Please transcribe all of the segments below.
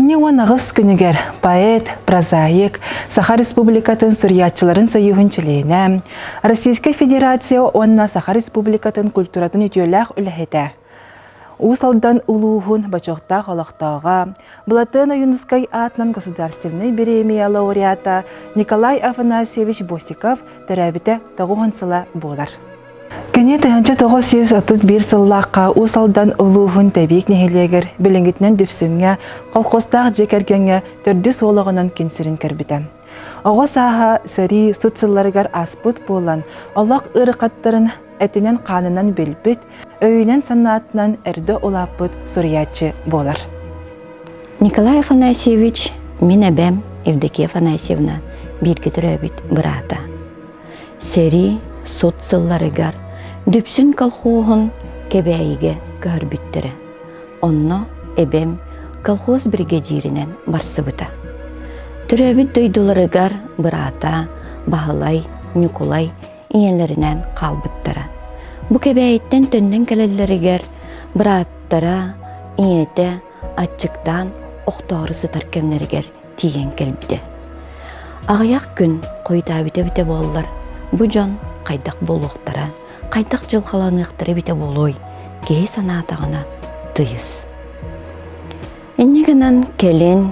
Онне нағыз күнігер поэт, прозаик, Саха Республикатын сүриятчыларын сайығын чилейіне, Российская Федерация онна Саха Республикатын культуратын үтеләқ үләхеті. Усалдан улуғын бачоқтақ алақтаға, Булатын ЮНЕСКО атынан государственный премия лауреата Николай Афанасьевич Босиков төрәбіті тағуғансыла болар. Кене 1931 сыллаққа усалдан улуғын тәбек нехелегер білінгітінен дүпсіңе, қалқостақ жекергенге түрді солығынан кенсерін кәрбіті. Оға саға сәрі сұтсыларығар аспыт болан, олақ ұрықаттарын әтінен қанынан білбіт, өйінен санатынан әрді олапыт сұриятчы болар. Николай Афанасьевич, мен әбәм Евдокия Афанасьевна біргі түрәбіт бұрата. Сәрі сұтсыларығар дүпсін колхозын кебәйіге көрбіттірі. Онно әбәм колхоз бригадирінен барсыбыта. Түрәбіт дөйділарығар бұрата, бағылай, нүкулай иенлерінен қалбыттыра. Бұ кебәйіттен түнден кәлелерігер бұраттыра, иеті, атчықтан оқтарысы таркемлерігер тиген кәлбіді. Ағаяқ күн қойта біте болылар. Бұ жон қайдақ болуқтыра, қайдақ жылқаланықтыры біте болуй, кей санатағына тыйыз. Эннегінен келін,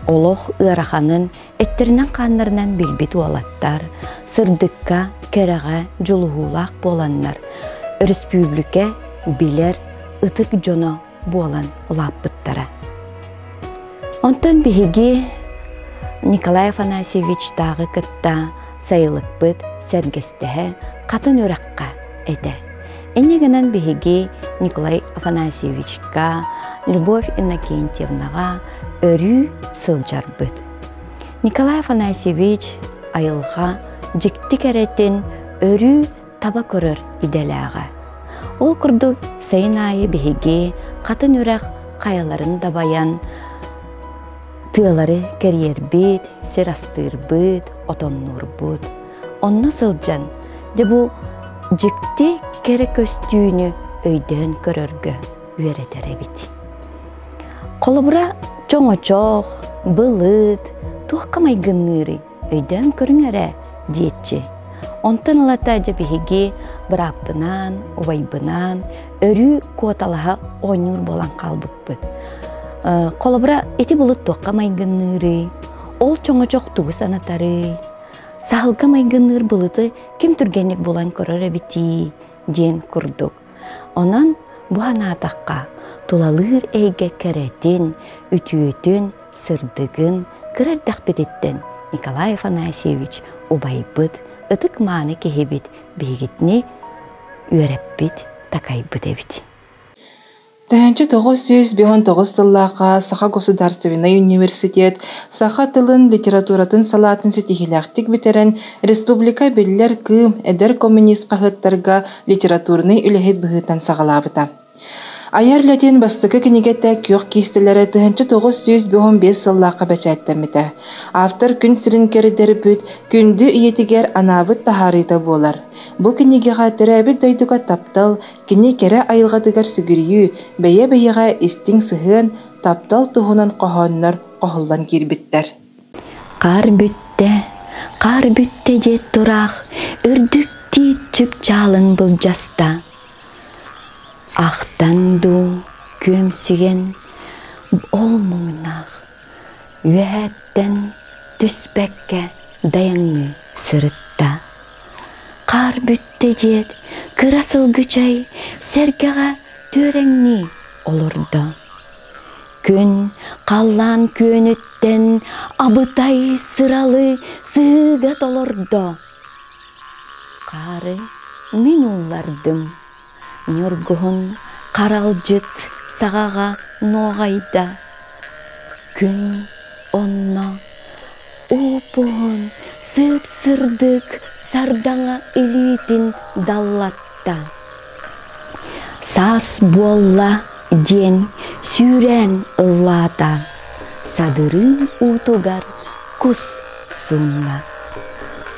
олық ұрақанын, әттерінен қанларынан білбет уалаттар, сырдыққа, кәріға, жылығулақ боланлар, республика білер ұтық жоны болан ұлап бұттара. Онтан бігі Николай Афанасьевич тағы кітта сайылық бұд сәргестігі қатын өраққа әді. Эннегінен бігі Николай Афанасьевичка, Любовь Иннокентьевнаға өрі сылжар бұд. Николай Афанасьевич айылға жіктік әреттен өрі таба көрір иделәға. Ол күрдік сайын айы бігі қатын өрақ қаяларын дабаян, тыалары кәрьер бет, серастыр бет, отоннур бет. Онна сылжан, дебу жікті кәрі көстүйіні өйден көріргі өретері бет. Қолыбыра чоңо-чоқ, бұлыт, туаққамай гынныры өйден көріңәрі дейетші. Онтан алата жабігеге біраппынан, ұвайбынан, өрі қуаталаға ойнур болан қалбып бұд. Қолыбыра еті бұлыт туаққамай гынныры, ол чоңо-чоқ туғы санатары, сағылқамай гынныр бұлыты кем түргенек болан көрірі біті ден күрдік. Онан бұғана атаққа тулалыр әйге кәрәтін, үтіөтін, сырдығын, кірәрдәқ бететтен Николай Афанасьевич ұбайбыд, ұтық маны кехебет бейгетіне үйәрәппет, такайбыд әбет. 1959 сыллаға Саха Государственный университет Саха тылын литературатын салатын сетихиляқтик бітерен республика белілер кым әдер коммунист қағыттарға литературный үләхет бұғыттан сағалабыта. Аяр ләтен бастықы кенегетті күйіқ кейстілері 1955 сыллаққа бәчәттәміті. Автор күн сірін кәрідері бүт, күнді үйетігер анабыт тахарыта болар. Бұ кенегеға түрәбіт дойдуға таптал, кене кәрі айылғадығар сүгірію, бәйе-бәйеға істің сығын, таптал тұғынан қоғаннар қоғылдан кербіттер. Қар бүтті де тұрақ, үрдікті чүп жалын бұл жаста. Ақтанду көмсіген ол мұңнақ, үйәттен түспәкке даяңы сырытта. Қар бүтті дед, кырасылғы жай, сәргеға төрәңні олырды. Күн қаллан көнеттен абытай сыралы сыға толырды. Қары мен олардым. Нөргіғын қаралжыт сағаға ноғайда. Күн онна опуғын сып-сырдық сардаңа үлітін даллатта. Сас болла ден сүрен ұллата. Садырын ұтуғар күс сұнна.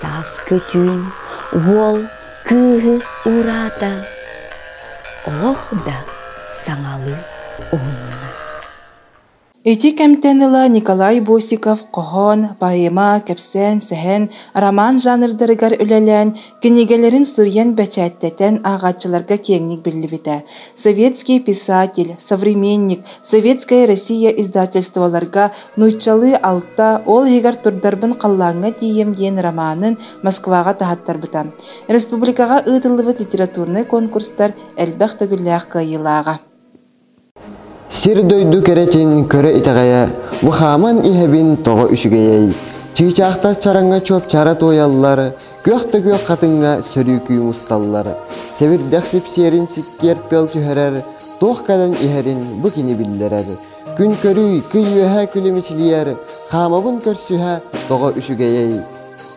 Сас күтін ол күгі ұрата. Олох да саңалы оңына. Эти кемтенила Николай Босиков кохон, поэма, кепсен, сехен, роман жанрдарыгар үлелен, книгелерин сурьен бәчәттетен ағатчыларға кеңник бірлібіті. Советский писатель, современник, Советская Россия издательстволарга нуйчалы алта ол егер турдарбын қаллаңа тиемден романын Москваға тахаттарбыта. Республикаға ытылыбыт литературный конкурстар әлбәқ төгілләқ кайылаға. Сир дойду керетин көрө итагая, вухаман ихебин тоғы үшігейей. Чигичақтар чараңа чоп чара тояллары, көк қатынға сөрүкүй мусталлары. Севердәк сепсерин сиккерпел түхерер, тоқ кадан ихерин бұкini биллерер. Күн көрүй күйөһә күлемічлиер, хамабын көрсүһә тоғы үшігейей.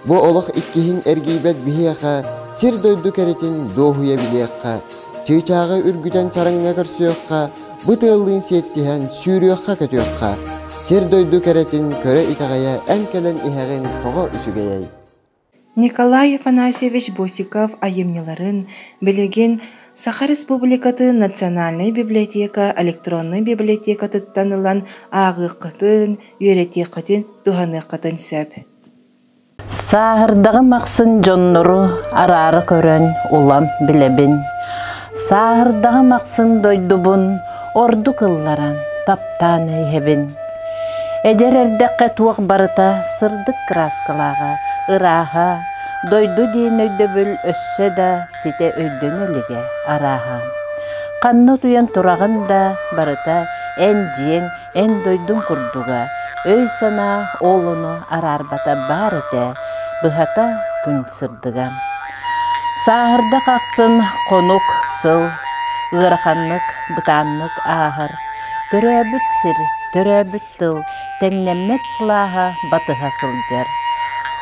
Бу олық иккихин әргейбет бихияқа, сир дойду керетин доғуя билияққа. Чигичағы үргүтен чараңа көрсүөққа, Бытылын сеттиһен сүүрүөхха көтүөхха. Сер дойду керетин көрө итагая әнкелен иһәген тоҕо үсүгейей. Николай Афанасьевич Босиков айымныларын билеген Саха Республикаты Национальный библиотека, электронный библиотека танылан ағықытын, үйретекытын, туханықытын сөп. Сағырдағы мақсын жоннуру арары көрөн улам билебин. Сағырдағы мақсын дойдубун орду кылларан таптан ейхебин. Эдер элдекке туақ барыта сырдык краскалаға, ыраға, дойду дейін өйдөбіл өссө да сите өйдөң элиге араға. Қанны туян турағын да барыта эн жиен, эн дойдун курдуга, өй сана олуну арарбата бар эте, быхата күн сырдыга. Сағырда қақсын конук сыл, Ыраханнык, бытаннык ағыр, төрөбүт сир, төрөбүт тыл, тәңнәммет сылаға батыға сылжар.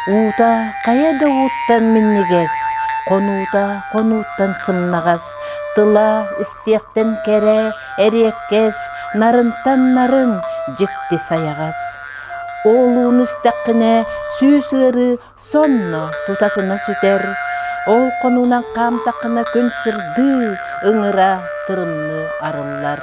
Ута, қаяда уттан миннигес, конуттан сымнағас, тыла, истияқтен кере, әреккес, нарынтан нарын, жекті саяғас. Олуын үстәқіне сүйсірі сонно тутатына сүтер, ол конунан қамтақына күн сырды, ыңыра тырымны арылар.